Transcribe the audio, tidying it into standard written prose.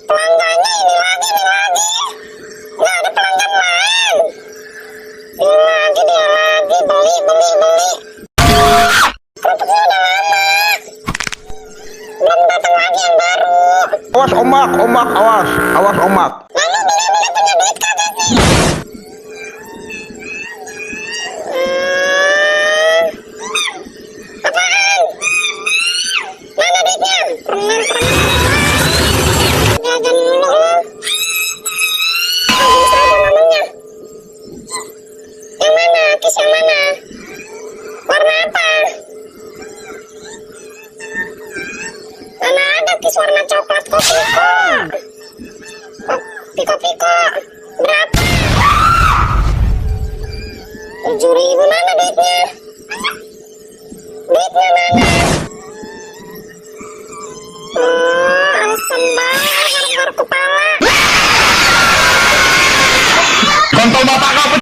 Pelanggannya ini lagi. Nggak ada pelanggan lain. Dia lagi beli. Kerupuknya udah lama. Belum datang lagi yang baru. Awas omak, awas omak. Lalu beli punya duit kagak sih? Apaan? Mana duitnya? Permen. Jajan mulu lo. Bisa ada nomornya. Yang mana? Kis yang mana? Warna apa? Mana ada kis warna coklat Kopiko? Piko berapa? 7.000. Mana duitnya? Duitnya mana? Alasan banget, garuk kepala. Kontol bapak